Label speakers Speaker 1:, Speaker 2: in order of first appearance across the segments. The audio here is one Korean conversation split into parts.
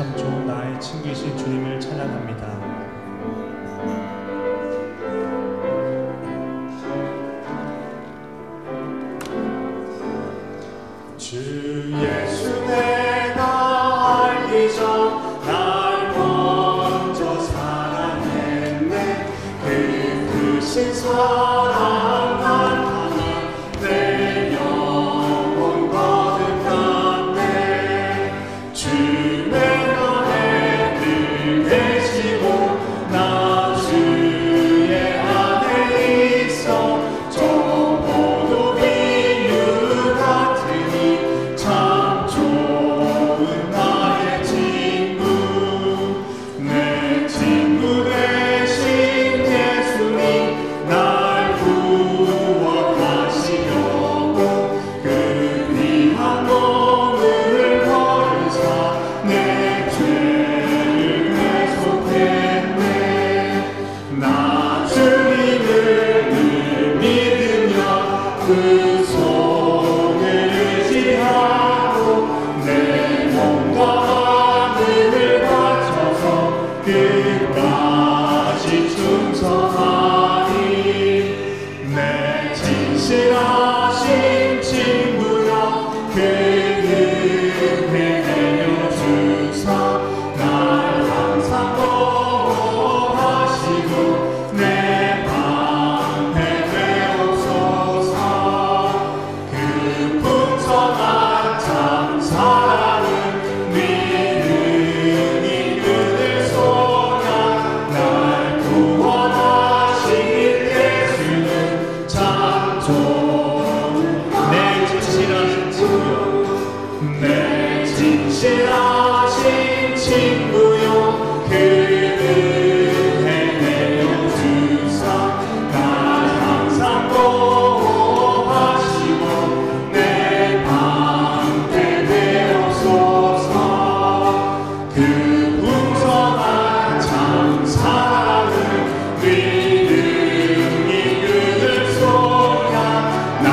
Speaker 1: 참 좋은 나의 친구이신 주님을 찬양합니다.
Speaker 2: 주 예수 내가 알기 전 날 먼저 사랑했네. 그 크신 사랑 나타나 내 영혼 거듭났네. 주 내 안에 늘 계시고 나 주의 안에 있어. 저 모두 비유 같으니 참 좋은 나의 친구. 내 친구 되신 예수님 날 구원하시려고 그리한 몸을 버리사 내 죄를 대속했네. 나 주님을 늘 믿으며 그 손을 의지하고 내 몸과 마음을 바쳐서 끝까지 충성하니. 내 진실하신 친구여 그 은혜 내려주사 날 항상 보호하시고 내 방패 되옵소서. 그 풍성한 참 사랑은 믿음이 그들 속야. 날 구원하신 예수는 참 좋은 내 진실하신 친구요. 내 진실하신 친구요 그 은혜 내려주사 날 항상 보호하시고 내 방패 되옵소서. 그 풍성한 참 사랑은 믿음이 그들 속야. 날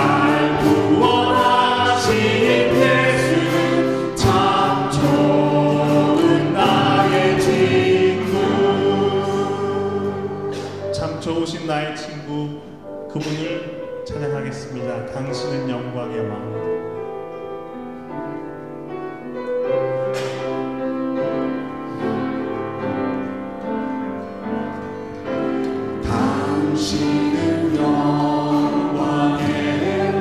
Speaker 2: 구원하신 예수는 참 좋은 나의 친구.
Speaker 1: 참 좋으신 나의 친구, 그분을 찬양하겠습니다. 당신은 영광의 왕.
Speaker 2: 당신은 영광의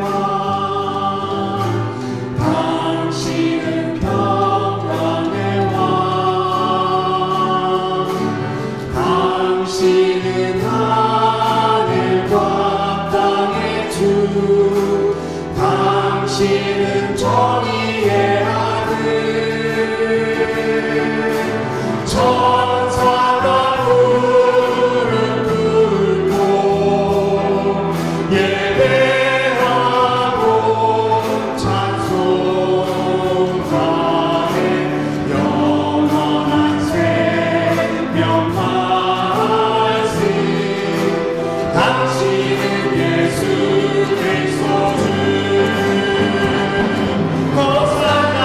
Speaker 2: 왕. 당신은 평강의 왕. 당신은 하늘과 땅의 주. 당신은 정의의 아들. 천사가 무릎 꿇고 예배하고 찬송하네. 영원한 생명 말씀. 당신은 예수 그리스도 주. 호산나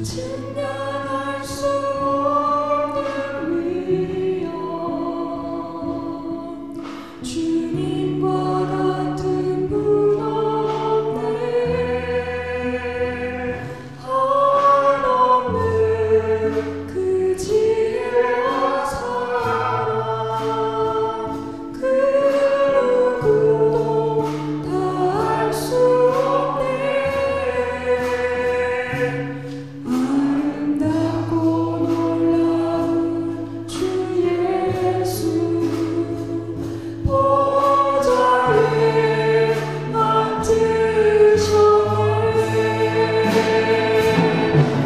Speaker 3: 증량할 수 없는 위엄 주님과 같은 분 없네 한없는 그 지혜와 사랑 그 누구도 다 알 수 없네 아름답고 놀라운 주 예수 보좌에 앉으셨네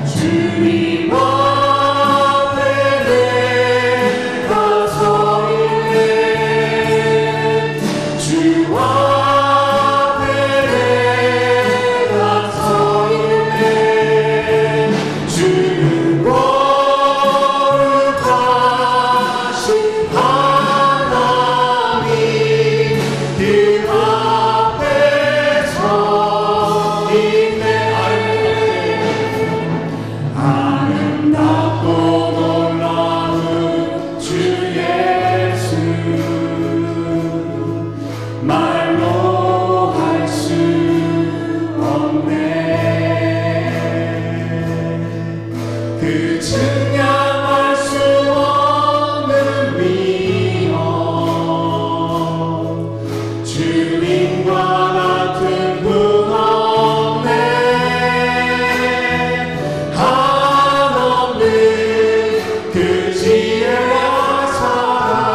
Speaker 3: 주님 앞에 내가 서 있네 주 앞에 내가 서 있네 주는 거룩하신 하나님 그 앞에 서 있네 아름답고 놀라운 주 예수 말로 할 수 없네 그 증량할 수 없는 위엄 주님과 같은 분 없네 한없는 그 지혜와 사랑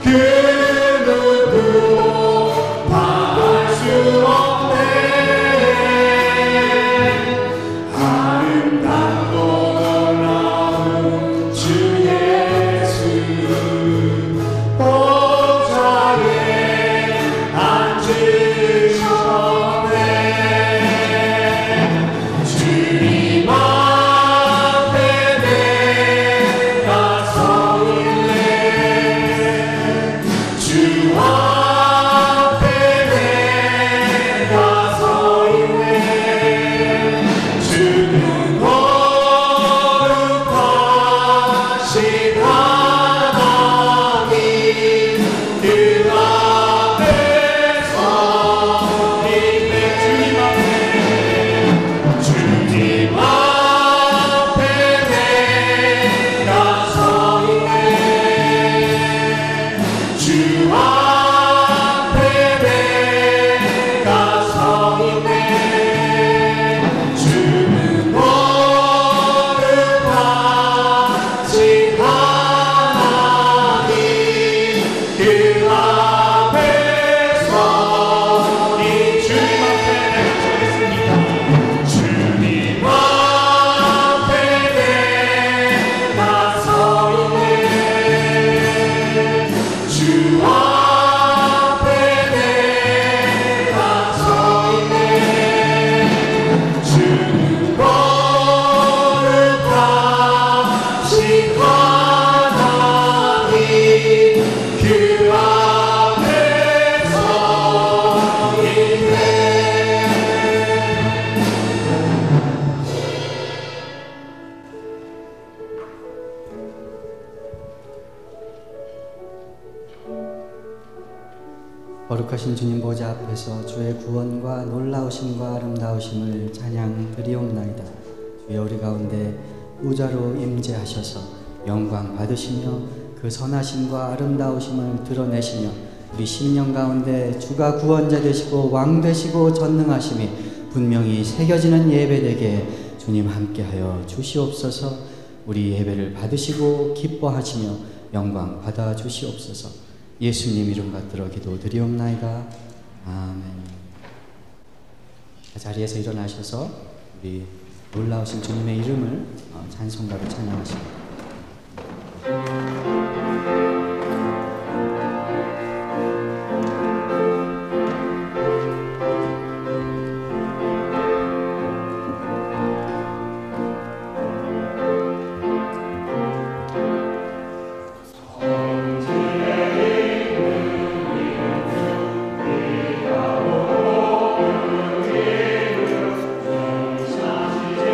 Speaker 3: 그 누구도 다 알 수 없네 아름답고 놀라운 주 예수 보좌에 앉으셨네 주님 앞에 내가 서 있네 주 앞에 내가 서 있네 주는 거룩하신 하나님 그 앞에 서 있네 주님 앞에 내가 서 있네 주 앞에 내가 서 있네 주는 거룩하신 하나님 그 앞에 서 있네 주님 앞에 내가 서 있네 주 앞에 내가 서 있네 주는 거룩하신 하나님 그 앞에 서 있네
Speaker 4: 거룩하신 주님 보좌 앞에서 주의 구원과 놀라우심과 아름다우심을 찬양 드리옵나이다. 주여 우리 가운데 보좌로 임재하셔서 영광 받으시며 그 선하심과 아름다우심을 드러내시며 우리 심령 가운데 주가 구원자 되시고 왕 되시고 전능하심이 분명히 새겨지는 예배되게 주님 함께하여 주시옵소서. 우리 예배를 받으시고 기뻐하시며 영광 받아 주시옵소서. 예수님 이름 받들어 기도드리옵나이다. 아멘. 자리에서 일어나셔서 우리 놀라우신 주님의 이름을 찬송가로 찬양하십니다.
Speaker 2: 주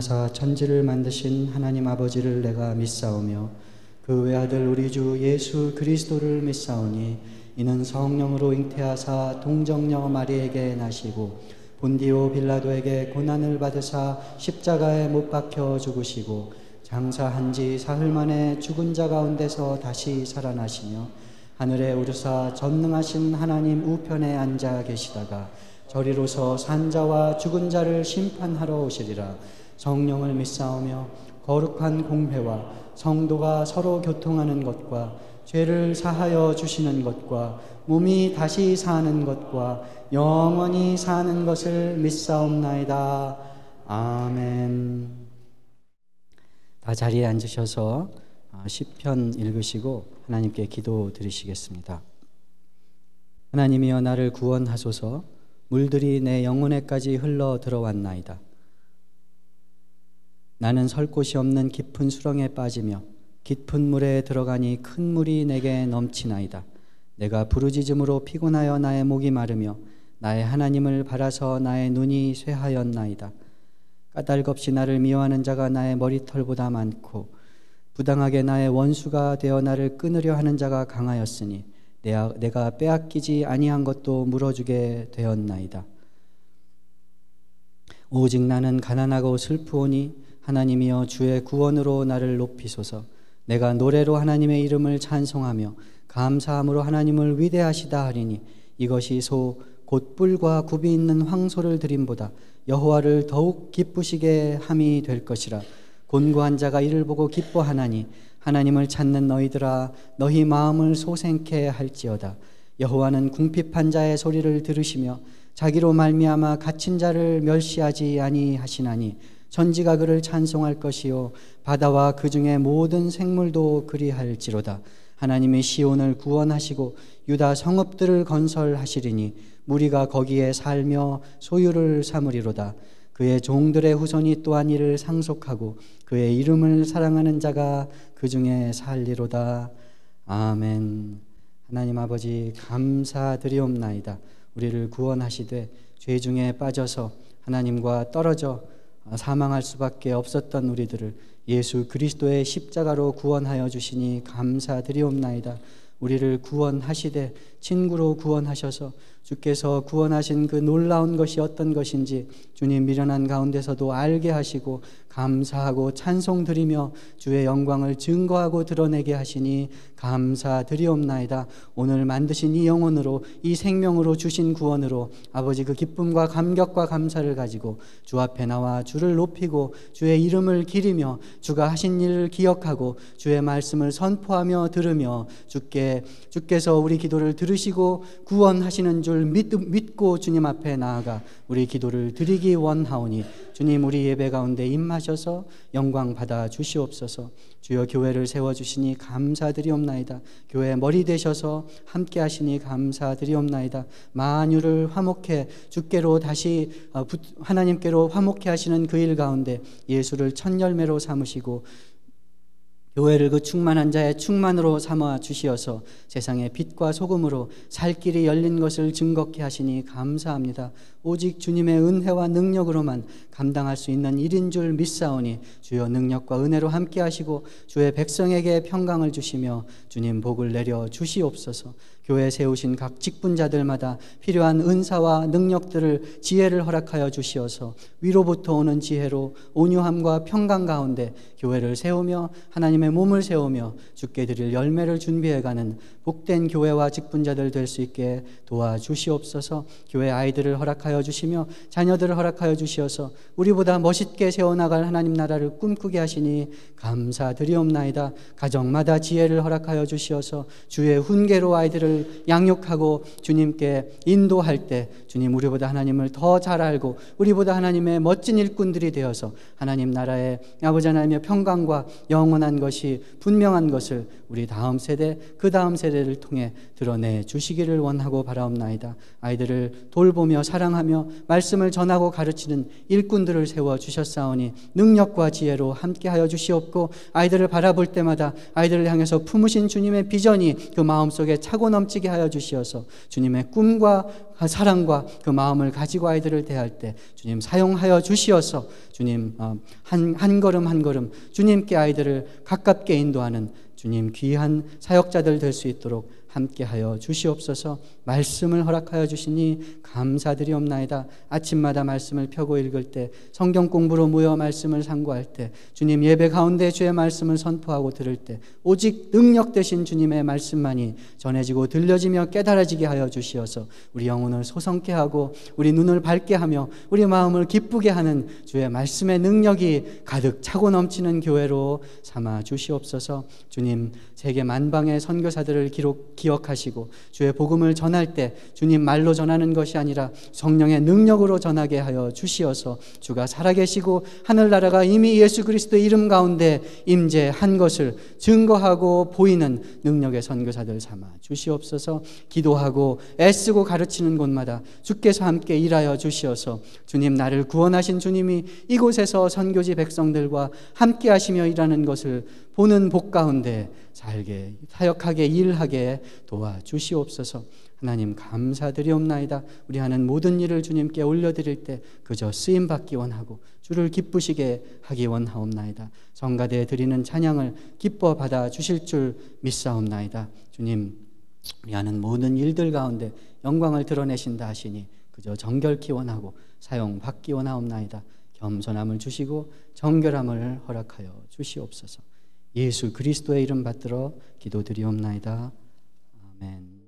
Speaker 4: 사랑하사 천지를 만드신 하나님 아버지를 내가 믿사오며 그 외아들 우리 주 예수 그리스도를 믿사오니 이는 성령으로 잉태하사 동정녀 마리에게 나시고 본디오 빌라도에게 고난을 받으사 십자가에 못 박혀 죽으시고 장사한 지 사흘 만에 죽은 자 가운데서 다시 살아나시며 하늘에 오르사 전능하신 하나님 우편에 앉아 계시다가 저리로서 산자와 죽은 자를 심판하러 오시리라. 성령을 믿사오며 거룩한 공회와 성도가 서로 교통하는 것과 죄를 사하여 주시는 것과 몸이 다시 사는 것과 영원히 사는 것을 믿사옵나이다. 아멘. 다 자리에 앉으셔서 시편 읽으시고 하나님께 기도 드리시겠습니다. 하나님이여 나를 구원하소서. 물들이 내 영혼에까지 흘러 들어왔나이다. 나는 설 곳이 없는 깊은 수렁에 빠지며 깊은 물에 들어가니 큰 물이 내게 넘치나이다. 내가 부르짖음으로 피곤하여 나의 목이 마르며 나의 하나님을 바라서 나의 눈이 쇠하였나이다. 까닭없이 나를 미워하는 자가 나의 머리털보다 많고 부당하게 나의 원수가 되어 나를 끊으려 하는 자가 강하였으니 내가 빼앗기지 아니한 것도 물어주게 되었나이다. 오직 나는 가난하고 슬프오니 하나님이여 주의 구원으로 나를 높이소서. 내가 노래로 하나님의 이름을 찬송하며 감사함으로 하나님을 위대하시다 하리니 이것이 곧 뿔과 굽이 있는 황소를 드림보다 여호와를 더욱 기쁘시게 함이 될 것이라. 곤고한 자가 이를 보고 기뻐하나니 하나님을 찾는 너희들아 너희 마음을 소생케 할지어다. 여호와는 궁핍한 자의 소리를 들으시며 자기로 말미암아 갇힌 자를 멸시하지 아니하시나니 천지가 그를 찬송할 것이요 바다와 그 중에 모든 생물도 그리할지로다. 하나님이 시온을 구원하시고 유다 성읍들을 건설하시리니 무리가 거기에 살며 소유를 삼으리로다. 그의 종들의 후손이 또한 이를 상속하고 그의 이름을 사랑하는 자가 그 중에 살리로다. 아멘. 하나님 아버지 감사드리옵나이다. 우리를 구원하시되 죄 중에 빠져서 하나님과 떨어져 사망할 수밖에 없었던 우리들을 예수 그리스도의 십자가로 구원하여 주시니 감사드리옵나이다. 우리를 구원하시되 친구로 구원하셔서 주께서 구원하신 그 놀라운 것이 어떤 것인지 주님 미련한 가운데서도 알게 하시고 감사하고 찬송드리며 주의 영광을 증거하고 드러내게 하시니 감사드리옵나이다. 오늘 만드신 이 영혼으로 이 생명으로 주신 구원으로 아버지 그 기쁨과 감격과 감사를 가지고 주 앞에 나와 주를 높이고 주의 이름을 기리며 주가 하신 일을 기억하고 주의 말씀을 선포하며 들으며 주께서 우리 기도를 들으시고 구원하시는 줄 믿고 주님 앞에 나아가 우리 기도를 드리기 원하오니 주님 우리 예배 가운데 임하셔서 영광 받아 주시옵소서. 주여 교회를 세워주시니 감사드리옵나이다. 교회 머리 되셔서 함께 하시니 감사드리옵나이다. 만유를 화목해 주께로 다시 하나님께로 화목해 하시는 그 일 가운데 예수를 첫 열매로 삼으시고 교회를 그 충만한 자의 충만으로 삼아 주시어서 세상의 빛과 소금으로 살 길이 열린 것을 증거케 하시니 감사합니다. 오직 주님의 은혜와 능력으로만 감당할 수 있는 일인 줄 믿사오니 주여 능력과 은혜로 함께 하시고 주의 백성에게 평강을 주시며 주님 복을 내려 주시옵소서. 교회 세우신 각 직분자들마다 필요한 은사와 능력들을 지혜를 허락하여 주시어서 위로부터 오는 지혜로 온유함과 평강 가운데 교회를 세우며 하나님의 몸을 세우며 주께 드릴 열매를 준비해가는 복된 교회와 직분자들 될 수 있게 도와주시옵소서. 교회 아이들을 허락하여 주시며 자녀들을 허락하여 주시어서 우리보다 멋있게 세워나갈 하나님 나라를 꿈꾸게 하시니 감사드리옵나이다. 가정마다 지혜를 허락하여 주시어서 주의 훈계로 아이들을 양육하고 주님께 인도할 때 주님 우리보다 하나님을 더 잘 알고 우리보다 하나님의 멋진 일꾼들이 되어서 하나님 나라의 아버지 하나님의 평강과 영원한 것이 분명한 것을 우리 다음 세대 그 다음 세대 세대를 통해 드러내 주시기를 원하고 바라옵나이다. 아이들을 돌보며 사랑하며 말씀을 전하고 가르치는 일꾼들을 세워 주셨사오니 능력과 지혜로 함께하여 주시옵고, 아이들을 바라볼 때마다 아이들을 향해서 품으신 주님의 비전이 그 마음속에 차고 넘치게 하여 주시어서 주님의 꿈과 사랑과 그 마음을 가지고 아이들을 대할 때 주님 사용하여 주시어서 주님 한 걸음 한 걸음 주님께 아이들을 가깝게 인도하는 주님 귀한 사역자들 될 수 있도록 함께하여 주시옵소서. 말씀을 허락하여 주시니 감사드리옵나이다. 아침마다 말씀을 펴고 읽을 때, 성경 공부로 모여 말씀을 상고할 때, 주님 예배 가운데 주의 말씀을 선포하고 들을 때 오직 능력 되신 주님의 말씀만이 전해지고 들려지며 깨달아지게 하여 주시어서 우리 영혼을 소성케 하고 우리 눈을 밝게 하며 우리 마음을 기쁘게 하는 주의 말씀의 능력이 가득 차고 넘치는 교회로 삼아 주시옵소서. 주님 세계 만방의 선교사들을 기억하시고 주의 복음을 전할 때 주님 말로 전하는 것이 아니라 성령의 능력으로 전하게 하여 주시어서 주가 살아계시고 하늘나라가 이미 예수 그리스도의 이름 가운데 임재한 것을 증거하고 보이는 능력의 선교사들 삼아 주시옵소서. 기도하고 애쓰고 가르치는 곳마다 주께서 함께 일하여 주시어서 주님 나를 구원하신 주님이 이곳에서 선교지 백성들과 함께 하시며 일하는 것을 보는 복 가운데 살게 사역하게 일하게 도와주시옵소서. 하나님 감사드리옵나이다. 우리 하는 모든 일을 주님께 올려드릴 때 그저 쓰임받기 원하고 주를 기쁘시게 하기 원하옵나이다. 성가대에 드리는 찬양을 기뻐 받아 주실 줄 믿사옵나이다. 주님 우리 하는 모든 일들 가운데 영광을 드러내신다 하시니 그저 정결케 원하고 사용받기 원하옵나이다. 겸손함을 주시고 정결함을 허락하여 주시옵소서. 예수 그리스도의 이름 받들어 기도드리옵나이다. 아멘.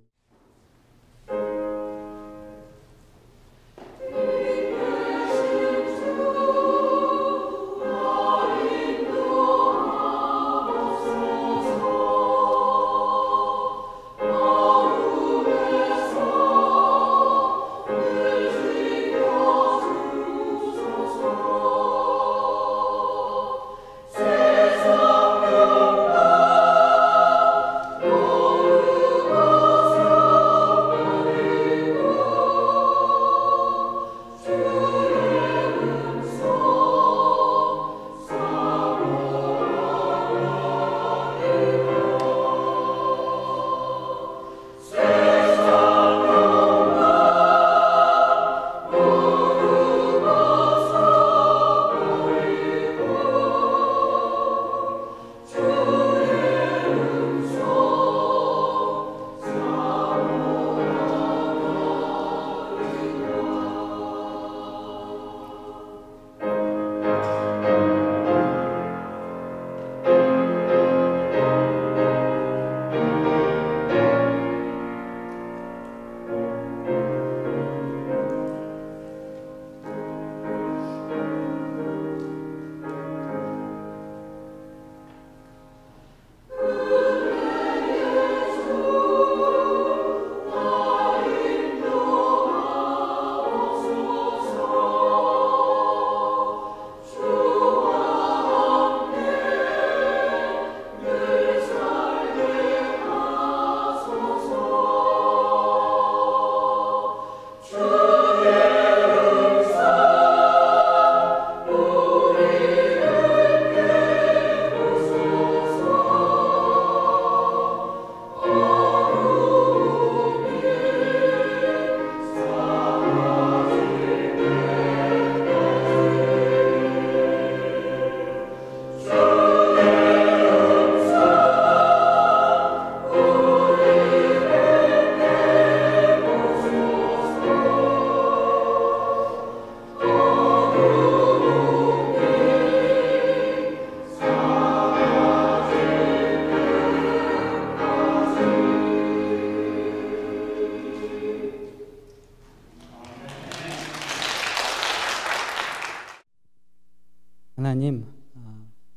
Speaker 4: 하나님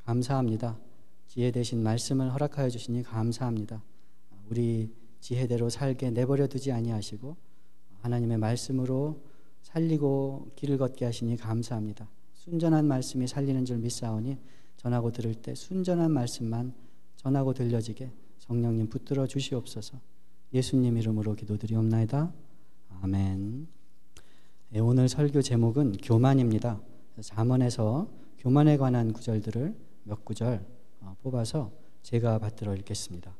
Speaker 4: 감사합니다. 지혜 되신 말씀을 허락하여 주시니 감사합니다. 우리 지혜대로 살게 내버려 두지 아니하시고 하나님의 말씀으로 살리고 길을 걷게 하시니 감사합니다. 순전한 말씀이 살리는 줄 믿사오니 전하고 들을 때 순전한 말씀만 전하고 들려지게 성령님 붙들어 주시옵소서. 예수님 이름으로 기도드리옵나이다. 아멘. 네, 오늘 설교 제목은 교만입니다. 잠언에서 교만에 관한 구절들을 몇 구절 뽑아서 제가 받들어 읽겠습니다.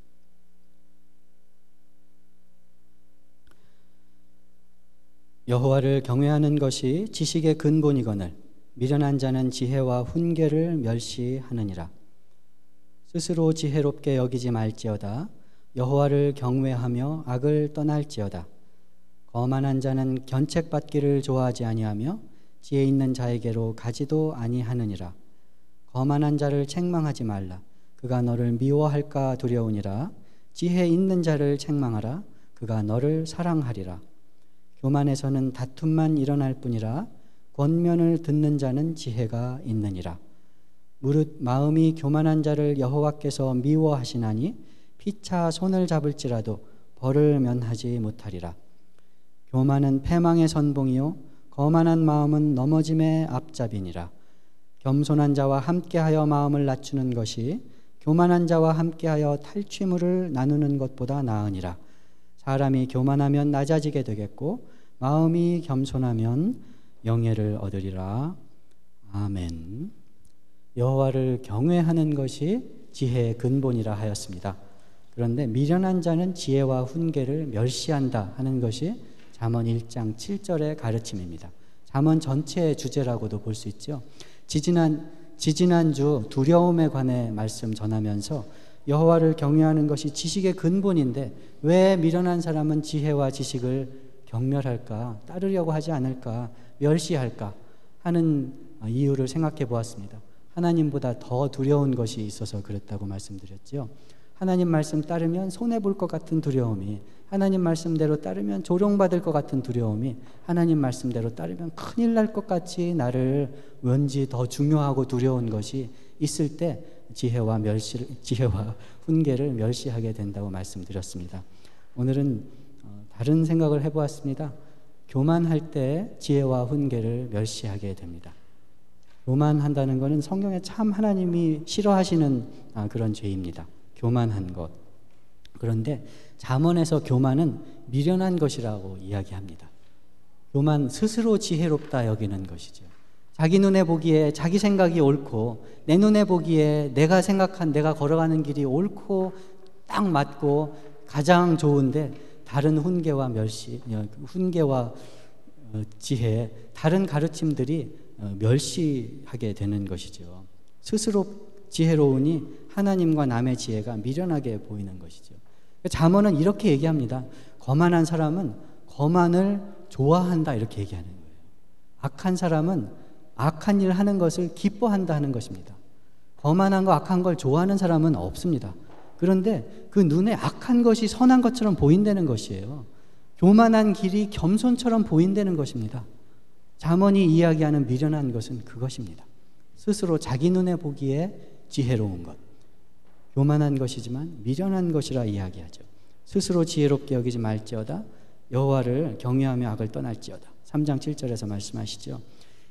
Speaker 4: 여호와를 경외하는 것이 지식의 근본이거늘 미련한 자는 지혜와 훈계를 멸시하느니라. 스스로 지혜롭게 여기지 말지어다. 여호와를 경외하며 악을 떠날지어다. 거만한 자는 견책받기를 좋아하지 아니하며 지혜 있는 자에게로 가지도 아니하느니라. 거만한 자를 책망하지 말라. 그가 너를 미워할까 두려우니라. 지혜 있는 자를 책망하라. 그가 너를 사랑하리라. 교만에서는 다툼만 일어날 뿐이라. 권면을 듣는 자는 지혜가 있느니라. 무릇 마음이 교만한 자를 여호와께서 미워하시나니 피차 손을 잡을지라도 벌을 면하지 못하리라. 교만은 패망의 선봉이요 거만한 마음은 넘어짐의 앞잡이니라. 겸손한 자와 함께하여 마음을 낮추는 것이 교만한 자와 함께하여 탈취물을 나누는 것보다 나으니라. 사람이 교만하면 낮아지게 되겠고 마음이 겸손하면 영예를 얻으리라. 아멘. 여호와를 경외하는 것이 지혜의 근본이라 하였습니다. 그런데 미련한 자는 지혜와 훈계를 멸시한다 하는 것이 잠언 1장 7절의 가르침입니다. 잠언 전체의 주제라고도 볼 수 있죠. 지지난주 두려움에 관해 말씀 전하면서 여호와를 경외하는 것이 지식의 근본인데 왜 미련한 사람은 지혜와 지식을 경멸할까, 따르려고 하지 않을까, 멸시할까 하는 이유를 생각해 보았습니다. 하나님보다 더 두려운 것이 있어서 그랬다고 말씀드렸죠. 하나님 말씀 따르면 손해볼 것 같은 두려움이, 하나님 말씀대로 따르면 조롱받을 것 같은 두려움이, 하나님 말씀대로 따르면 큰일 날 것 같이 나를 왠지 더 중요하고 두려운 것이 있을 때 지혜와 훈계를 멸시하게 된다고 말씀드렸습니다. 오늘은 다른 생각을 해보았습니다. 교만할 때 지혜와 훈계를 멸시하게 됩니다. 교만한다는 것은 성경에 참 하나님이 싫어하시는 그런 죄입니다. 교만한 것. 그런데 잠언에서 교만은 미련한 것이라고 이야기합니다. 교만, 스스로 지혜롭다 여기는 것이죠. 자기 눈에 보기에 자기 생각이 옳고 내 눈에 보기에 내가 생각한 내가 걸어가는 길이 옳고 딱 맞고 가장 좋은데 다른 훈계와 지혜, 다른 가르침들이 멸시하게 되는 것이죠. 스스로 지혜로우니 하나님과 남의 지혜가 미련하게 보이는 것이죠. 잠언은 이렇게 얘기합니다. 거만한 사람은 거만을 좋아한다 이렇게 얘기하는 거예요. 악한 사람은 악한 일 하는 것을 기뻐한다 하는 것입니다. 거만한 거 악한 걸 좋아하는 사람은 없습니다. 그런데 그 눈에 악한 것이 선한 것처럼 보인다는 것이에요. 교만한 길이 겸손처럼 보인다는 것입니다. 잠언이 이야기하는 미련한 것은 그것입니다. 스스로 자기 눈에 보기에 지혜로운 것, 교만한 것이지만 미련한 것이라 이야기하죠. 스스로 지혜롭게 여기지 말지어다. 여호와를 경외하며 악을 떠날지어다. 3장 7절에서 말씀하시죠.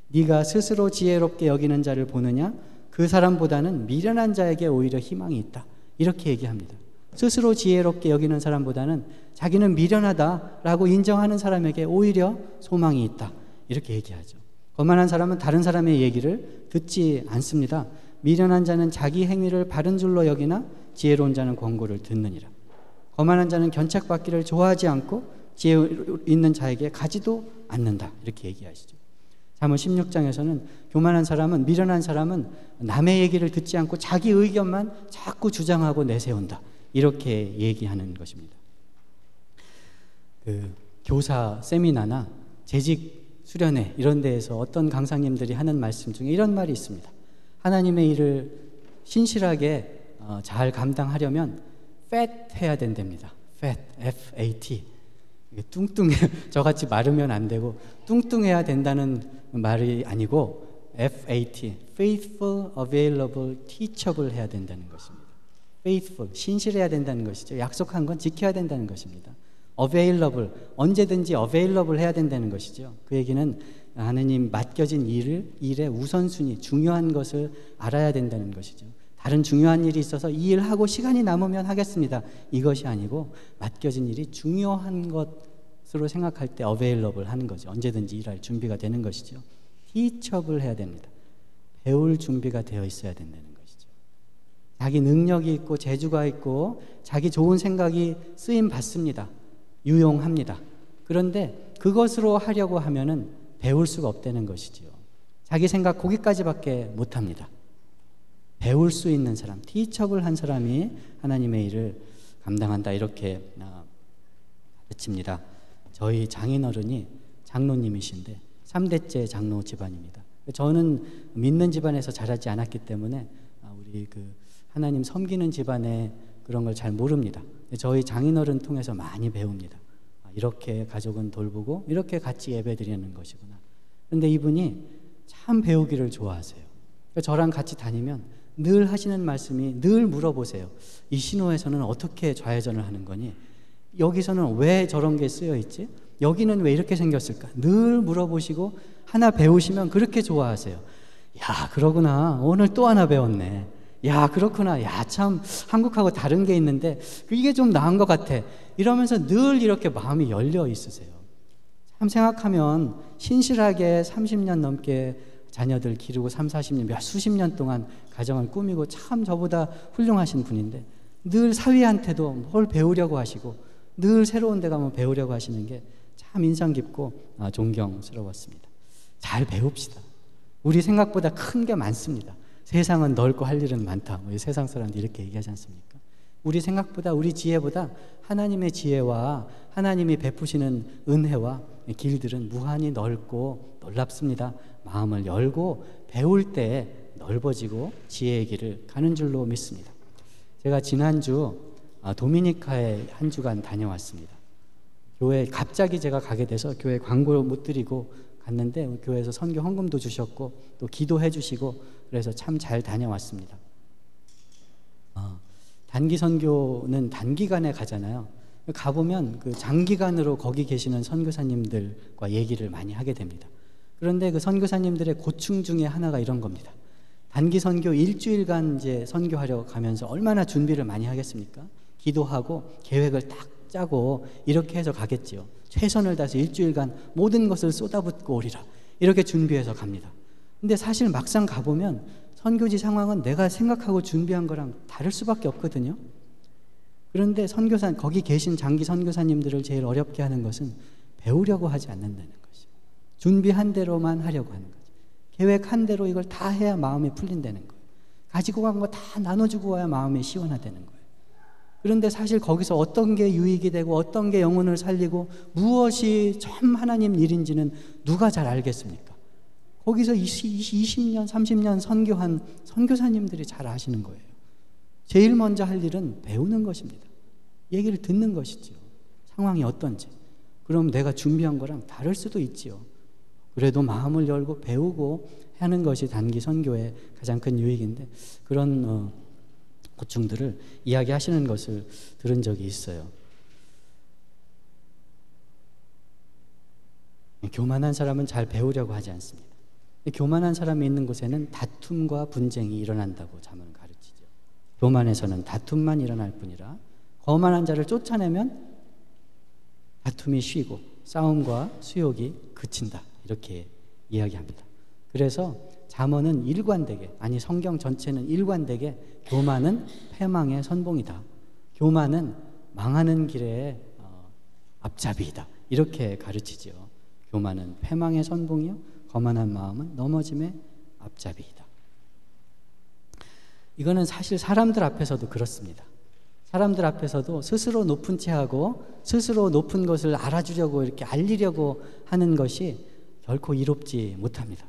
Speaker 4: 네가 스스로 지혜롭게 여기는 자를 보느냐? 그 사람보다는 미련한 자에게 오히려 희망이 있다. 이렇게 얘기합니다. 스스로 지혜롭게 여기는 사람보다는 자기는 미련하다라고 인정하는 사람에게 오히려 소망이 있다. 이렇게 얘기하죠. 거만한 사람은 다른 사람의 얘기를 듣지 않습니다. 미련한 자는 자기 행위를 바른 줄로 여기나 지혜로운 자는 권고를 듣느니라. 거만한 자는 견책받기를 좋아하지 않고 지혜 있는 자에게 가지도 않는다. 이렇게 얘기하시죠. 잠언 16장에서는 교만한 사람은, 미련한 사람은 남의 얘기를 듣지 않고 자기 의견만 자꾸 주장하고 내세운다. 이렇게 얘기하는 것입니다. 교사 세미나나 재직 수련회 이런 데에서 어떤 강사님들이 하는 말씀 중에 이런 말이 있습니다. 하나님의 일을 신실하게 잘 감당하려면 fat 해야 된답니다. fat, F-A-T. 뚱뚱해, 저같이 마르면 안 되고 뚱뚱해야 된다는 말이 아니고 F-A-T, faithful, available, teachable 해야 된다는 것입니다. faithful, 신실해야 된다는 것이죠. 약속한 건 지켜야 된다는 것입니다. available, 언제든지 available 해야 된다는 것이죠. 그 얘기는 하느님 맡겨진 일의 우선순위, 중요한 것을 알아야 된다는 것이죠. 다른 중요한 일이 있어서 이 일하고 시간이 남으면 하겠습니다. 이것이 아니고 맡겨진 일이 중요한 것으로 생각할 때 available 하는 거죠. 언제든지 일할 준비가 되는 것이죠. teachable 해야 됩니다. 배울 준비가 되어 있어야 된다는 것이죠. 자기 능력이 있고 재주가 있고 자기 좋은 생각이 쓰임 받습니다. 유용합니다. 그런데 그것으로 하려고 하면은 배울 수가 없다는 것이죠. 자기 생각 거기까지밖에 못합니다. 배울 수 있는 사람, teachable 한 사람이 하나님의 일을 감당한다, 이렇게 가르칩니다. 저희 장인어른이 장로님이신데 3대째 장로 집안입니다. 저는 믿는 집안에서 자라지 않았기 때문에 우리 하나님 섬기는 집안의 그런 걸 잘 모릅니다. 저희 장인어른 통해서 많이 배웁니다. 이렇게 가족은 돌보고 이렇게 같이 예배드리는 것이구나. 그런데 이분이 참 배우기를 좋아하세요. 저랑 같이 다니면 늘 하시는 말씀이, 늘 물어보세요. 이 신호에서는 어떻게 좌회전을 하는 거니? 여기서는 왜 저런 게 쓰여 있지? 여기는 왜 이렇게 생겼을까? 늘 물어보시고 하나 배우시면 그렇게 좋아하세요. 야, 그러구나. 오늘 또 하나 배웠네. 야, 그렇구나. 야, 참 한국하고 다른 게 있는데 이게 좀 나은 것 같아. 이러면서 늘 이렇게 마음이 열려 있으세요. 참 생각하면 신실하게 30년 넘게 자녀들 기르고 30-40년, 수십 년 동안 가정을 꾸미고 참 저보다 훌륭하신 분인데 늘 사위한테도 뭘 배우려고 하시고 늘 새로운 데 가면 배우려고 하시는 게 참 인상 깊고 존경스러웠습니다. 잘 배웁시다. 우리 생각보다 큰 게 많습니다. 세상은 넓고 할 일은 많다. 세상 사람들이 이렇게 얘기하지 않습니까? 우리 생각보다, 우리 지혜보다 하나님의 지혜와 하나님이 베푸시는 은혜와 길들은 무한히 넓고 놀랍습니다. 마음을 열고 배울 때 넓어지고 지혜의 길을 가는 줄로 믿습니다. 제가 지난주 도미니카에 한 주간 다녀왔습니다. 교회 갑자기 제가 가게 돼서 교회 광고 못 드리고 갔는데 교회에서 선교 헌금도 주셨고 또 기도해 주시고 그래서 참 잘 다녀왔습니다. 단기 선교는 단기간에 가잖아요. 가보면 장기간으로 거기 계시는 선교사님들과 얘기를 많이 하게 됩니다. 그런데 그 선교사님들의 고충 중에 하나가 이런 겁니다. 단기 선교 일주일간 이제 선교하려 가면서 얼마나 준비를 많이 하겠습니까? 기도하고 계획을 딱 짜고 이렇게 해서 가겠지요. 최선을 다해서 일주일간 모든 것을 쏟아붓고 오리라. 이렇게 준비해서 갑니다. 근데 사실 막상 가보면 선교지 상황은 내가 생각하고 준비한 거랑 다를 수밖에 없거든요. 그런데 거기 계신 장기 선교사님들을 제일 어렵게 하는 것은 배우려고 하지 않는다는 것이죠. 준비한 대로만 하려고 하는 거죠. 계획한 대로 이걸 다 해야 마음이 풀린다는 거예요. 가지고 간 거 다 나눠주고 와야 마음이 시원하다는 거예요. 그런데 사실 거기서 어떤 게 유익이 되고 어떤 게 영혼을 살리고 무엇이 참 하나님 일인지는 누가 잘 알겠습니까? 거기서 20년, 30년 선교한 선교사님들이 잘 아시는 거예요. 제일 먼저 할 일은 배우는 것입니다. 얘기를 듣는 것이지요. 상황이 어떤지. 그럼 내가 준비한 거랑 다를 수도 있지요. 그래도 마음을 열고 배우고 하는 것이 단기 선교의 가장 큰 유익인데 그런 고충들을 이야기하시는 것을 들은 적이 있어요. 교만한 사람은 잘 배우려고 하지 않습니다. 교만한 사람이 있는 곳에는 다툼과 분쟁이 일어난다고 잠언은 가르치죠. 교만에서는 다툼만 일어날 뿐이라 거만한 자를 쫓아내면 다툼이 쉬고 싸움과 수욕이 그친다. 이렇게 이야기합니다. 그래서 잠언은 일관되게, 아니 성경 전체는 일관되게 교만은 패망의 선봉이다. 교만은 망하는 길의 앞잡이이다. 이렇게 가르치지요. 교만은 패망의 선봉이요 거만한 마음은 넘어짐의 앞잡이이다. 이거는 사실 사람들 앞에서도 그렇습니다. 사람들 앞에서도 스스로 높은 체하고 스스로 높은 것을 알아주려고 이렇게 알리려고 하는 것이 결코 이롭지 못합니다.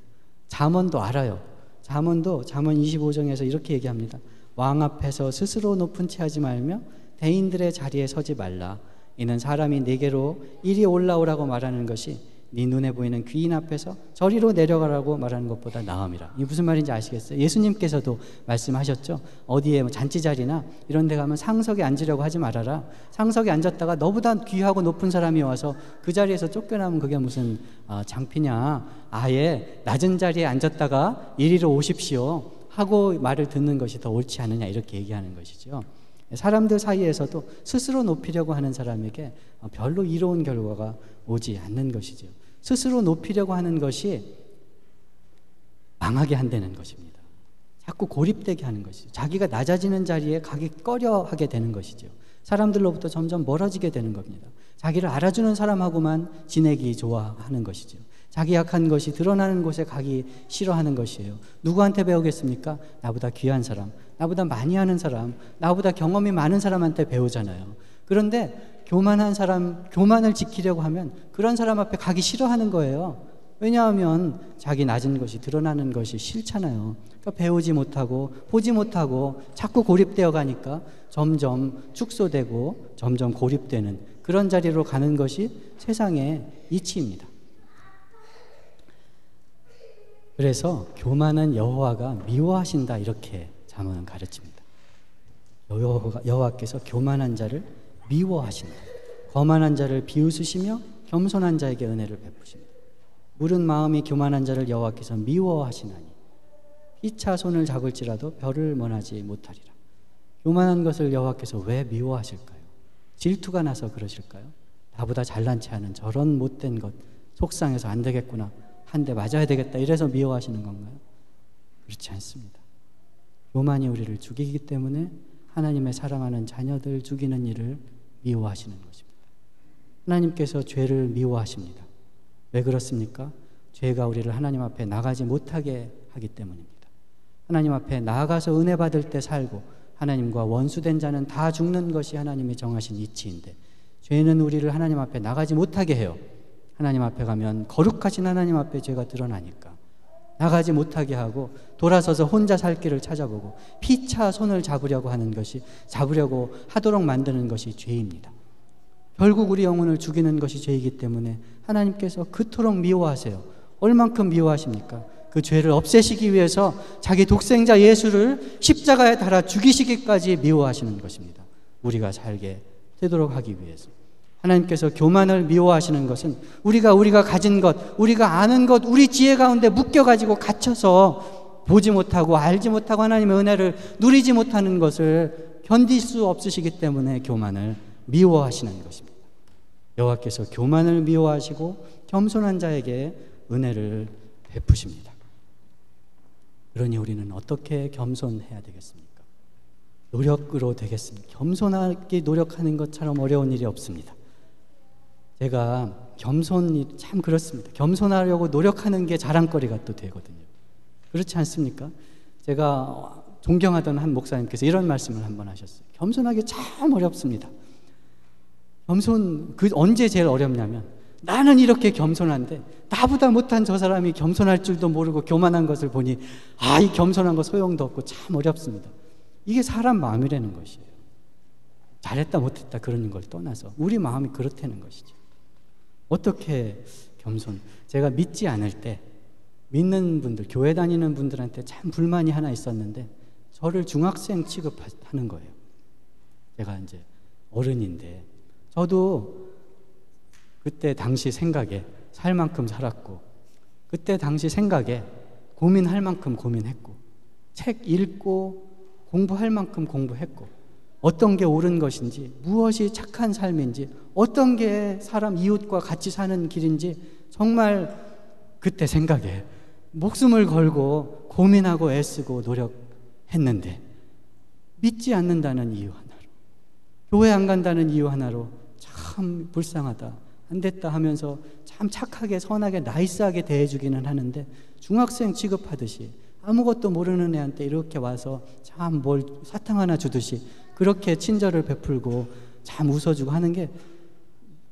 Speaker 4: 잠언도 알아요. 잠언도 잠언 25장에서 이렇게 얘기합니다. 왕 앞에서 스스로 높은 체하지 말며 대인들의 자리에 서지 말라. 이는 사람이 네게로 이리 올라오라고 말하는 것이 네 눈에 보이는 귀인 앞에서 저리로 내려가라고 말하는 것보다 나음이라. 이게 무슨 말인지 아시겠어요? 예수님께서도 말씀하셨죠. 어디에 잔치 자리나 이런 데 가면 상석에 앉으려고 하지 말아라. 상석에 앉았다가 너보다 귀하고 높은 사람이 와서 그 자리에서 쫓겨나면 그게 무슨 장피냐. 아예 낮은 자리에 앉았다가 이리로 오십시오 하고 말을 듣는 것이 더 옳지 않느냐 이렇게 얘기하는 것이죠. 사람들 사이에서도 스스로 높이려고 하는 사람에게 별로 이로운 결과가 오지 않는 것이죠. 스스로 높이려고 하는 것이 망하게 한다는 것입니다. 자꾸 고립되게 하는 것이죠. 자기가 낮아지는 자리에 가기 꺼려하게 되는 것이죠. 사람들로부터 점점 멀어지게 되는 겁니다. 자기를 알아주는 사람하고만 지내기 좋아하는 것이죠. 자기 약한 것이 드러나는 곳에 가기 싫어하는 것이에요. 누구한테 배우겠습니까? 나보다 귀한 사람, 나보다 많이 하는 사람, 나보다 경험이 많은 사람한테 배우잖아요. 그런데 교만한 사람, 교만을 지키려고 하면 그런 사람 앞에 가기 싫어하는 거예요. 왜냐하면 자기 낮은 것이 드러나는 것이 싫잖아요. 그러니까 배우지 못하고 보지 못하고 자꾸 고립되어 가니까 점점 축소되고 점점 고립되는 그런 자리로 가는 것이 세상의 이치입니다. 그래서 교만은 여호와가 미워하신다 이렇게 잠언은 가르칩니다. 여호와께서 교만한 자를 미워하신다. 거만한 자를 비웃으시며 겸손한 자에게 은혜를 베푸신다. 물은 마음이 교만한 자를 여호와께서 미워하시나니 피차 손을 잡을지라도 별을 면하지 못하리라. 교만한 것을 여호와께서 왜 미워하실까요? 질투가 나서 그러실까요? 나보다 잘난 체 하는 저런 못된 것 속상해서 안 되겠구나, 한 대 맞아야 되겠다 이래서 미워하시는 건가요? 그렇지 않습니다. 교만이 우리를 죽이기 때문에 하나님의 사랑하는 자녀들 죽이는 일을 미워하시는 것입니다. 하나님께서 죄를 미워하십니다. 왜 그렇습니까? 죄가 우리를 하나님 앞에 나가지 못하게 하기 때문입니다. 하나님 앞에 나아가서 은혜 받을 때 살고 하나님과 원수된 자는 다 죽는 것이 하나님이 정하신 이치인데 죄는 우리를 하나님 앞에 나가지 못하게 해요. 하나님 앞에 가면 거룩하신 하나님 앞에 죄가 드러나니까 나가지 못하게 하고 돌아서서 혼자 살 길을 찾아보고 피차 손을 잡으려고 하는 것이, 잡으려고 하도록 만드는 것이 죄입니다. 결국 우리 영혼을 죽이는 것이 죄이기 때문에 하나님께서 그토록 미워하세요. 얼만큼 미워하십니까? 그 죄를 없애시기 위해서 자기 독생자 예수를 십자가에 달아 죽이시기까지 미워하시는 것입니다. 우리가 살게 되도록 하기 위해서. 하나님께서 교만을 미워하시는 것은 우리가 가진 것, 우리가 아는 것, 우리 지혜 가운데 묶여가지고 갇혀서 보지 못하고 알지 못하고 하나님의 은혜를 누리지 못하는 것을 견딜 수 없으시기 때문에 교만을 미워하시는 것입니다. 여호와께서 교만을 미워하시고 겸손한 자에게 은혜를 베푸십니다. 그러니 우리는 어떻게 겸손해야 되겠습니까? 노력으로 되겠습니다. 겸손하게 노력하는 것처럼 어려운 일이 없습니다. 제가 겸손이 참 그렇습니다. 겸손하려고 노력하는 게 자랑거리가 또 되거든요. 그렇지 않습니까? 제가 존경하던 한 목사님께서 이런 말씀을 한번 하셨어요. 겸손하기 참 어렵습니다. 언제 제일 어렵냐면 나는 이렇게 겸손한데 나보다 못한 저 사람이 겸손할 줄도 모르고 교만한 것을 보니 이 겸손한 거 소용도 없고 참 어렵습니다. 이게 사람 마음이라는 것이에요. 잘했다 못했다 그런 걸 떠나서 우리 마음이 그렇다는 것이죠. 어떻게 겸손? 제가 믿지 않을 때 믿는 분들, 교회 다니는 분들한테 참 불만이 하나 있었는데 저를 중학생 취급하는 거예요. 제가 이제 어른인데 저도 그때 당시 생각에 살 만큼 살았고 그때 당시 생각에 고민할 만큼 고민했고 책 읽고 공부할 만큼 공부했고 어떤 게 옳은 것인지 무엇이 착한 삶인지 어떤 게 사람 이웃과 같이 사는 길인지 정말 그때 생각에 목숨을 걸고 고민하고 애쓰고 노력했는데 믿지 않는다는 이유 하나로 교회 안 간다는 이유 하나로 참 불쌍하다 안 됐다 하면서 참 착하게 선하게 나이스하게 대해주기는 하는데 중학생 취급하듯이 아무것도 모르는 애한테 이렇게 와서 참 뭘 사탕 하나 주듯이 그렇게 친절을 베풀고 참 웃어주고 하는 게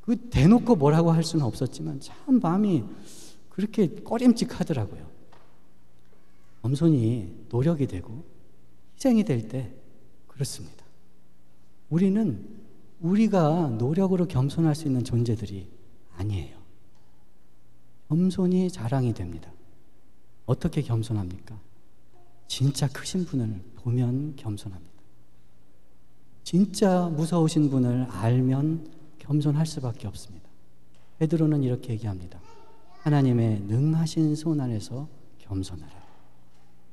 Speaker 4: 그 대놓고 뭐라고 할 수는 없었지만 참 마음이 그렇게 꺼림칙하더라고요. 겸손이 노력이 되고 희생이 될 때 그렇습니다. 우리는 우리가 노력으로 겸손할 수 있는 존재들이 아니에요. 겸손이 자랑이 됩니다. 어떻게 겸손합니까? 진짜 크신 분을 보면 겸손합니다. 진짜 무서우신 분을 알면 겸손할 수밖에 없습니다. 베드로는 이렇게 얘기합니다. 하나님의 능하신 손 안에서 겸손하라.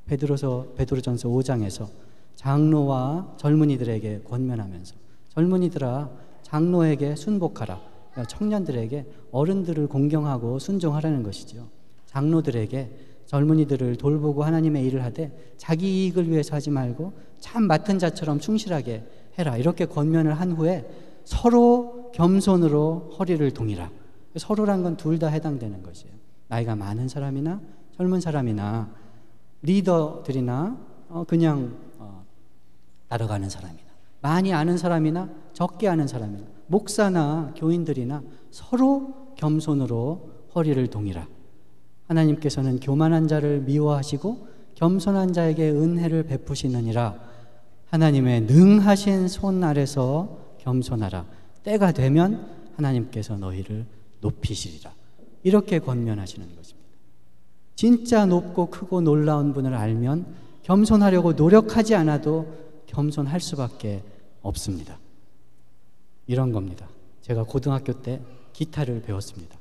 Speaker 4: 베드로전서 5장에서 장로와 젊은이들에게 권면하면서 젊은이들아 장로에게 순복하라. 그러니까 청년들에게 어른들을 공경하고 순종하라는 것이죠. 장로들에게 젊은이들을 돌보고 하나님의 일을 하되 자기 이익을 위해서 하지 말고 참 맡은 자처럼 충실하게 해라. 이렇게 권면을 한 후에 서로 겸손으로 허리를 동이라. 서로란 건 둘 다 해당되는 것이에요. 나이가 많은 사람이나 젊은 사람이나 리더들이나 그냥 따라가는 사람이나 많이 아는 사람이나 적게 아는 사람이나 목사나 교인들이나 서로 겸손으로 허리를 동이라. 하나님께서는 교만한 자를 미워하시고 겸손한 자에게 은혜를 베푸시느니라. 하나님의 능하신 손 아래서 겸손하라. 때가 되면 하나님께서 너희를 높이시리라. 이렇게 권면하시는 것입니다. 진짜 높고 크고 놀라운 분을 알면 겸손하려고 노력하지 않아도 겸손할 수밖에 없습니다. 이런 겁니다. 제가 고등학교 때 기타를 배웠습니다.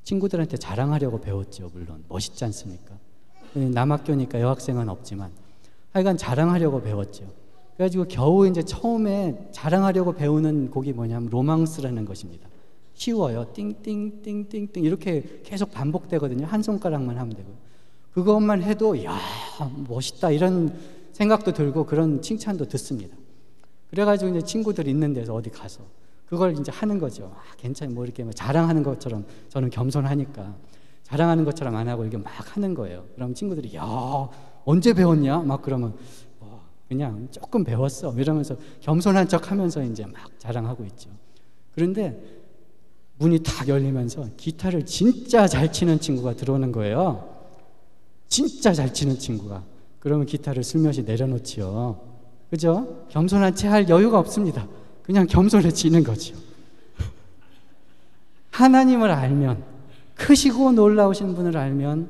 Speaker 4: 친구들한테 자랑하려고 배웠죠. 물론 멋있지 않습니까? 남학교니까 여학생은 없지만 하여간 자랑하려고 배웠죠. 그래가지고 겨우 이제 처음에 자랑하려고 배우는 곡이 뭐냐면 로망스라는 것입니다. 쉬워요. 띵띵띵띵띵 이렇게 계속 반복되거든요. 한 손가락만 하면 되고. 그것만 해도 야 멋있다 이런 생각도 들고 그런 칭찬도 듣습니다. 그래가지고 이제 친구들 있는 데서 어디 가서 그걸 이제 하는 거죠. 괜찮아 뭐 이렇게 자랑하는 것처럼 저는 겸손하니까 자랑하는 것처럼 안 하고 이렇게 막 하는 거예요. 그럼 친구들이 야 언제 배웠냐? 막 그러면 그냥 조금 배웠어 이러면서 겸손한 척하면서 이제 막 자랑하고 있죠. 그런데 문이 탁 열리면서 기타를 진짜 잘 치는 친구가 들어오는 거예요. 진짜 잘 치는 친구가. 그러면 기타를 슬며시 내려놓지요. 그죠? 겸손한 채 할 여유가 없습니다. 그냥 겸손해지는 거죠. 하나님을 알면, 크시고 놀라우신 분을 알면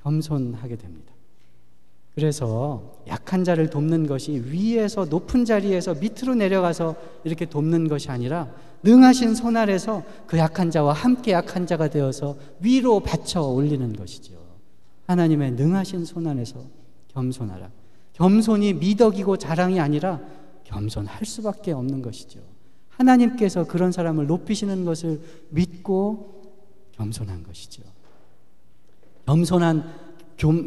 Speaker 4: 겸손하게 됩니다. 그래서 약한 자를 돕는 것이 위에서 높은 자리에서 밑으로 내려가서 이렇게 돕는 것이 아니라 능하신 손 아래서 그 약한 자와 함께 약한 자가 되어서 위로 받쳐 올리는 것이죠. 하나님의 능하신 손 안에서 겸손하라. 겸손이 미덕이고 자랑이 아니라 겸손할 수밖에 없는 것이죠. 하나님께서 그런 사람을 높이시는 것을 믿고 겸손한 것이죠.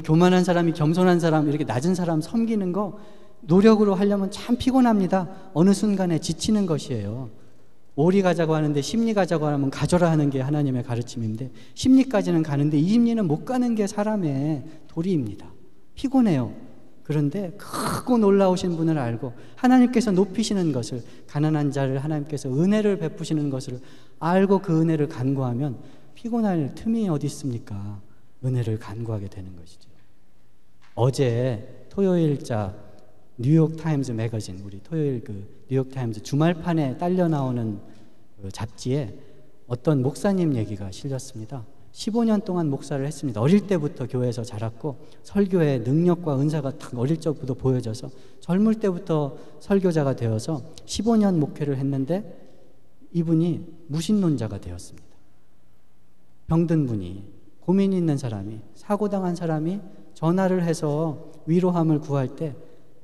Speaker 4: 교만한 사람이 겸손한 사람, 이렇게 낮은 사람 섬기는 거 노력으로 하려면 참 피곤합니다. 어느 순간에 지치는 것이에요. 오리 가자고 하는데 심리 가자고 하면 가져라 하는 게 하나님의 가르침인데 심리까지는 가는데 이 심리는 못 가는 게 사람의 도리입니다. 피곤해요. 그런데 크고 놀라우신 분을 알고 하나님께서 높이시는 것을, 가난한 자를 하나님께서 은혜를 베푸시는 것을 알고 그 은혜를 간구하면 피곤할 틈이 어디 있습니까? 은혜를 간구하게 되는 것이죠. 어제 토요일자 뉴욕타임즈 매거진, 우리 토요일 그 뉴욕타임즈 주말판에 딸려 나오는 그 잡지에 어떤 목사님 얘기가 실렸습니다. 15년 동안 목사를 했습니다. 어릴 때부터 교회에서 자랐고 설교의 능력과 은사가 딱 어릴 적부터 보여져서 젊을 때부터 설교자가 되어서 15년 목회를 했는데 이분이 무신론자가 되었습니다. 병든 분이, 고민이 있는 사람이, 사고당한 사람이 전화를 해서 위로함을 구할 때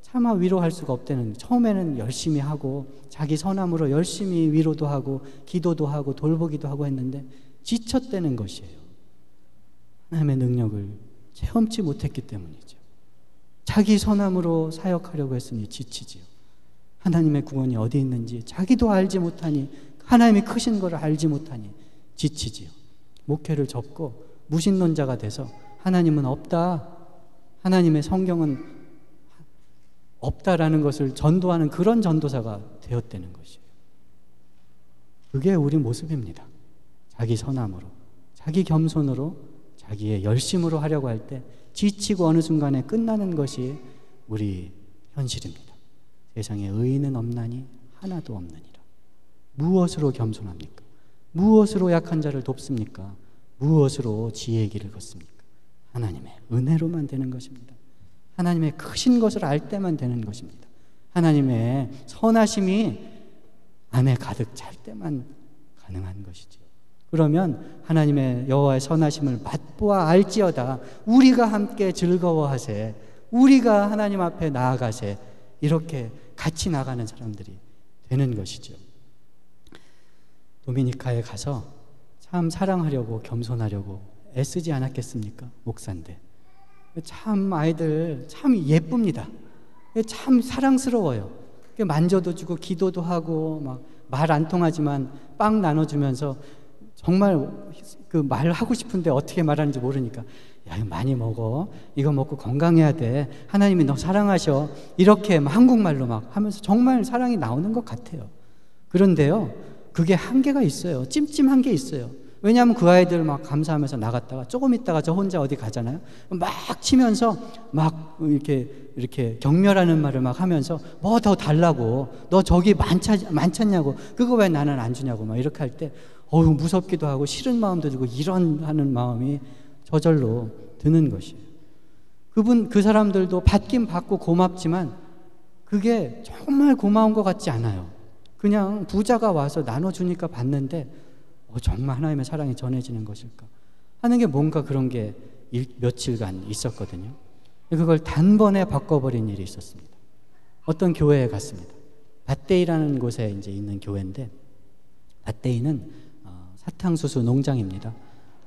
Speaker 4: 차마 위로할 수가 없다는, 처음에는 열심히 하고 자기 선함으로 열심히 위로도 하고 기도도 하고 돌보기도 하고 했는데 지쳤다는 것이에요. 하나님의 능력을 체험치 못했기 때문이죠. 자기 선함으로 사역하려고 했으니 지치지요. 하나님의 구원이 어디 있는지 자기도 알지 못하니, 하나님이 크신 것을 알지 못하니 지치지요. 목회를 접고 무신론자가 돼서 하나님은 없다, 하나님의 성경은 없다라는 것을 전도하는 그런 전도사가 되었다는 것이에요. 그게 우리 모습입니다. 자기 선함으로, 자기 겸손으로, 자기의 열심으로 하려고 할 때 지치고 어느 순간에 끝나는 것이 우리 현실입니다. 세상에 의인은 없나니 하나도 없느니라. 무엇으로 겸손합니까? 무엇으로 약한 자를 돕습니까? 무엇으로 지혜의 길을 걷습니까? 하나님의 은혜로만 되는 것입니다. 하나님의 크신 것을 알 때만 되는 것입니다. 하나님의 선하심이 안에 가득 찰 때만 가능한 것이죠. 그러면 하나님의 여호와의 선하심을 맛보아 알지어다 우리가 함께 즐거워하세, 우리가 하나님 앞에 나아가세 이렇게 같이 나가는 사람들이 되는 것이죠. 도미니카에 가서 참 사랑하려고 겸손하려고 애쓰지 않았겠습니까? 목사인데 참 아이들 참 예쁩니다. 참 사랑스러워요. 만져도 주고 기도도 하고 막 말 안 통하지만 빵 나눠주면서 정말 그 말하고 싶은데 어떻게 말하는지 모르니까 야 이거 많이 먹어, 이거 먹고 건강해야 돼, 하나님이 너 사랑하셔, 이렇게 한국말로 막 하면서 정말 사랑이 나오는 것 같아요. 그런데요 그게 한계가 있어요. 찜찜한 게 있어요. 왜냐하면 그 아이들 막 감사하면서 나갔다가 조금 있다가 저 혼자 어디 가잖아요. 막 치면서 막 이렇게 격려하는 말을 막 하면서 뭐 더 달라고, 너 저기 많잖냐고, 그거 왜 나는 안 주냐고 막 이렇게 할 때 무섭기도 하고 싫은 마음도 들고 이런 하는 마음이 저절로 드는 것이에요. 그 사람들도 받긴 받고 고맙지만 그게 정말 고마운 것 같지 않아요. 그냥 부자가 와서 나눠주니까 받는데 정말 하나님의 사랑이 전해지는 것일까 하는 게 뭔가 그런 게 며칠간 있었거든요. 그걸 단번에 바꿔버린 일이 있었습니다. 어떤 교회에 갔습니다. 밧데이라는 곳에 이제 있는 교회인데, 밧데이는 사탕수수 농장입니다.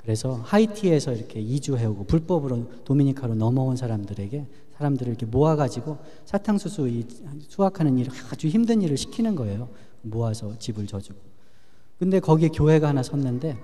Speaker 4: 그래서 하이티에서 이렇게 이주해오고 불법으로 도미니카로 넘어온 사람들을 이렇게 모아가지고 사탕수수 수확하는 일을 아주 힘든 일을 시키는 거예요. 모아서 집을 져주고. 근데 거기에 교회가 하나 섰는데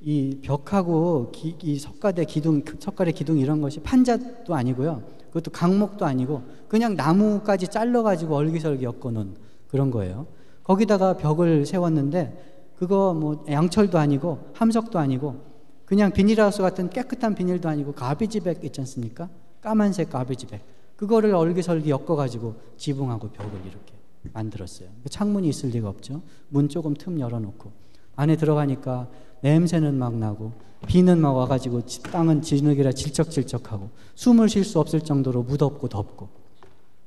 Speaker 4: 이 벽하고 이 석가래 기둥 이런 것이 판잣도 아니고요. 그것도 강목도 아니고 그냥 나무까지 잘라가지고 얼기설기 엮어놓은 그런 거예요. 거기다가 벽을 세웠는데 그거 뭐 양철도 아니고 함석도 아니고 그냥 비닐하우스 같은 깨끗한 비닐도 아니고 가비지백 있지 않습니까? 까만색 가비지백. 그거를 얼기설기 엮어가지고 지붕하고 벽을 이렇게 만들었어요. 창문이 있을 리가 없죠. 문 조금 틈 열어놓고 안에 들어가니까 냄새는 막 나고 비는 막 와가지고 땅은 진흙이라 질척질척하고 숨을 쉴 수 없을 정도로 무덥고 덥고.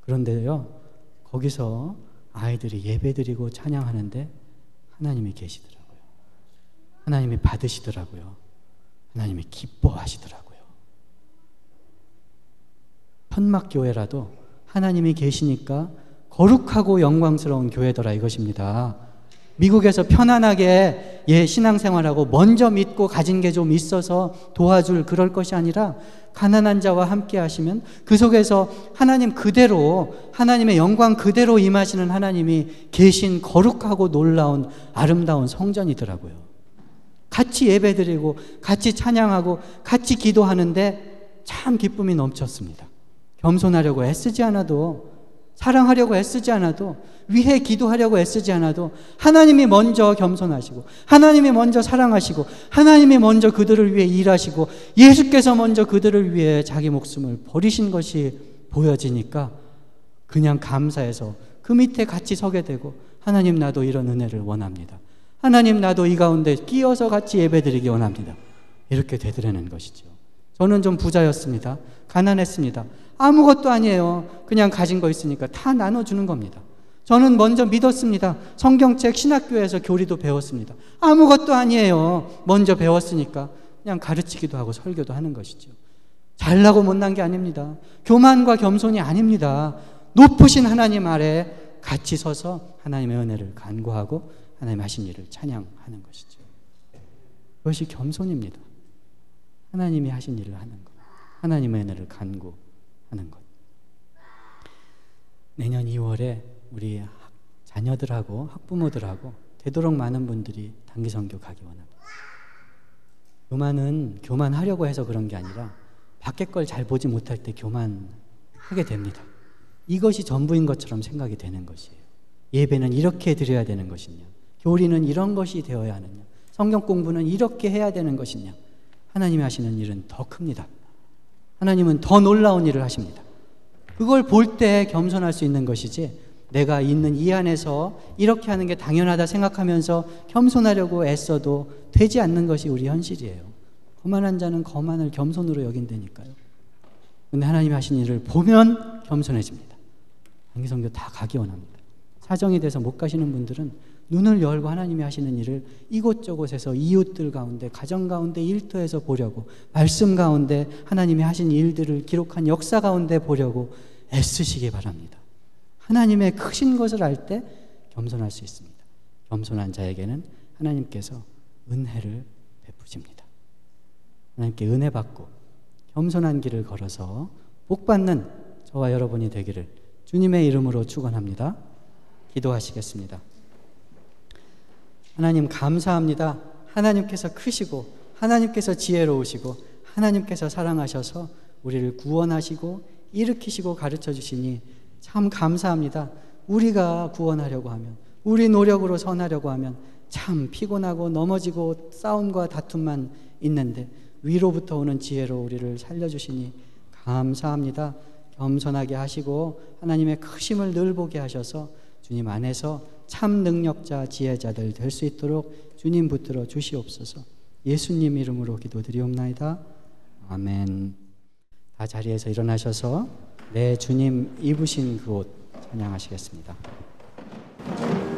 Speaker 4: 그런데요 거기서 아이들이 예배드리고 찬양하는데 하나님이 계시더라고요. 하나님이 받으시더라고요. 하나님이 기뻐하시더라고요. 천막교회라도 하나님이 계시니까 거룩하고 영광스러운 교회더라 이것입니다. 미국에서 편안하게 신앙생활하고 먼저 믿고 가진 게 좀 있어서 도와줄 그럴 것이 아니라 가난한 자와 함께 하시면 그 속에서 하나님 그대로, 하나님의 영광 그대로 임하시는 하나님이 계신 거룩하고 놀라운 아름다운 성전이더라고요. 같이 예배드리고 같이 찬양하고 같이 기도하는데 참 기쁨이 넘쳤습니다. 겸손하려고 애쓰지 않아도, 사랑하려고 애쓰지 않아도, 위해 기도하려고 애쓰지 않아도 하나님이 먼저 겸손하시고 하나님이 먼저 사랑하시고 하나님이 먼저 그들을 위해 일하시고 예수께서 먼저 그들을 위해 자기 목숨을 버리신 것이 보여지니까 그냥 감사해서 그 밑에 같이 서게 되고, 하나님 나도 이런 은혜를 원합니다. 하나님 나도 이 가운데 끼어서 같이 예배드리기 원합니다. 이렇게 되더라는 것이죠. 저는 좀 부자였습니다. 가난했습니다. 아무것도 아니에요. 그냥 가진 거 있으니까 다 나눠주는 겁니다. 저는 먼저 믿었습니다. 성경책 신학교에서 교리도 배웠습니다. 아무것도 아니에요. 먼저 배웠으니까 그냥 가르치기도 하고 설교도 하는 것이죠. 잘나고 못난 게 아닙니다. 교만과 겸손이 아닙니다. 높으신 하나님 아래 같이 서서 하나님의 은혜를 간구하고 하나님 하신 일을 찬양하는 것이죠. 그것이 겸손입니다. 하나님이 하신 일을 하는 것, 하나님의 은혜를 간구하는 것. 내년 2월에 우리 자녀들하고 학부모들하고 되도록 많은 분들이 단기 선교 가기 원합니다. 교만은 교만하려고 해서 그런 게 아니라 밖에 걸 잘 보지 못할 때 교만하게 됩니다. 이것이 전부인 것처럼 생각이 되는 것이에요. 예배는 이렇게 드려야 되는 것이냐, 교리는 이런 것이 되어야 하느냐, 성경 공부는 이렇게 해야 되는 것이냐. 하나님이 하시는 일은 더 큽니다. 하나님은 더 놀라운 일을 하십니다. 그걸 볼 때 겸손할 수 있는 것이지, 내가 있는 이 안에서 이렇게 하는 게 당연하다 생각하면서 겸손하려고 애써도 되지 않는 것이 우리 현실이에요. 거만한 자는 거만을 겸손으로 여긴다니까요. 근데 하나님이 하신 일을 보면 겸손해집니다. 단기 선교 다 가기 원합니다. 사정이 돼서 못 가시는 분들은 눈을 열고 하나님이 하시는 일을 이곳저곳에서 이웃들 가운데, 가정 가운데, 일터에서 보려고, 말씀 가운데 하나님이 하신 일들을 기록한 역사 가운데 보려고 애쓰시기 바랍니다. 하나님의 크신 것을 알 때 겸손할 수 있습니다. 겸손한 자에게는 하나님께서 은혜를 베푸십니다. 하나님께 은혜 받고 겸손한 길을 걸어서 복 받는 저와 여러분이 되기를 주님의 이름으로 축원합니다. 기도하시겠습니다. 하나님 감사합니다. 하나님께서 크시고 하나님께서 지혜로우시고 하나님께서 사랑하셔서 우리를 구원하시고 일으키시고 가르쳐 주시니 참 감사합니다. 우리가 구원하려고 하면, 우리 노력으로 선하려고 하면 참 피곤하고 넘어지고 싸움과 다툼만 있는데 위로부터 오는 지혜로 우리를 살려주시니 감사합니다. 겸손하게 하시고 하나님의 크심을 늘 보게 하셔서 주님 안에서 참 능력자, 지혜자들 될 수 있도록 주님 붙들어 주시옵소서. 예수님 이름으로 기도드리옵나이다. 아멘. 다 자리에서 일어나셔서 내 주님 입으신 그 옷 찬양하시겠습니다.
Speaker 3: 내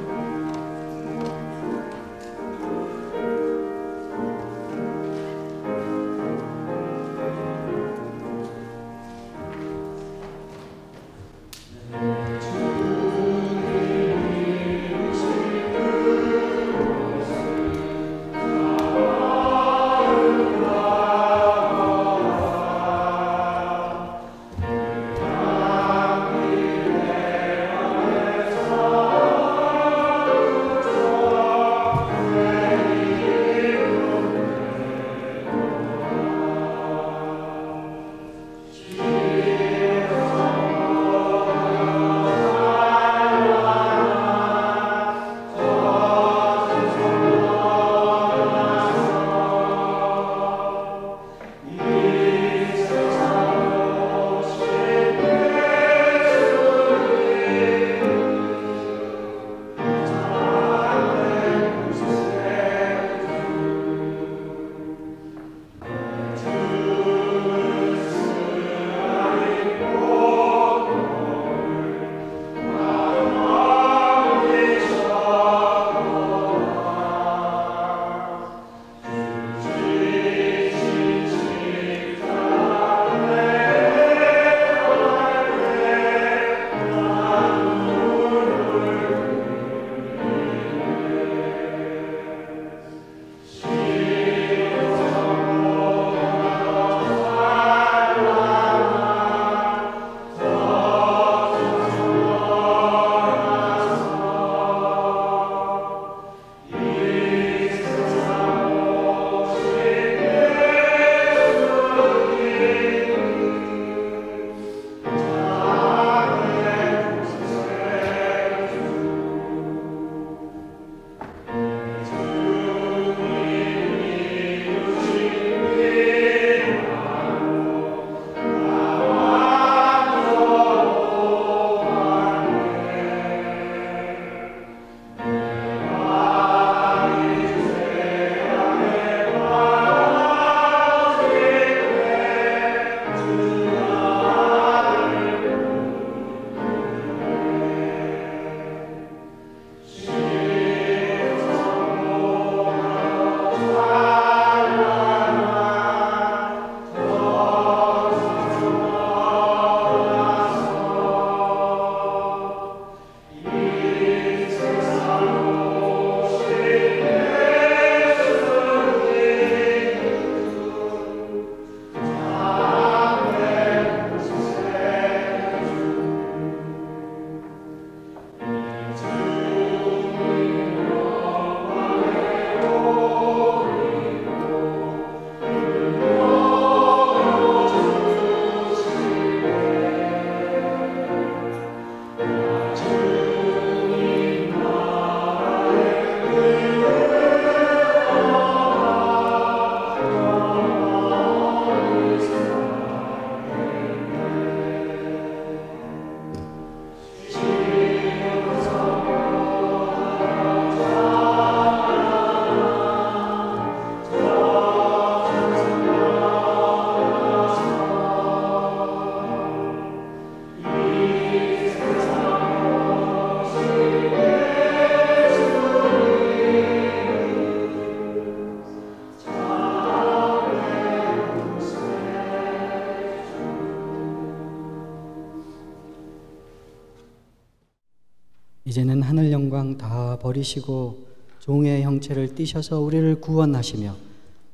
Speaker 4: 이제는 하늘 영광 다 버리시고 종의 형체를 띠셔서 우리를 구원하시며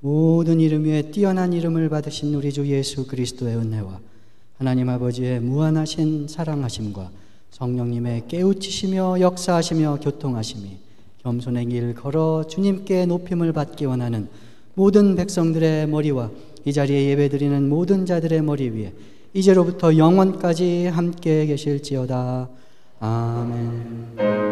Speaker 4: 모든 이름 위에 뛰어난 이름을 받으신 우리 주 예수 그리스도의 은혜와 하나님 아버지의 무한하신 사랑하심과 성령님의 깨우치시며 역사하시며 교통하심이 겸손의 길 걸어 주님께 높임을 받기 원하는 모든 백성들의 머리와 이 자리에 예배드리는 모든 자들의 머리 위에 이제로부터 영원까지 함께 계실지어다. 아멘.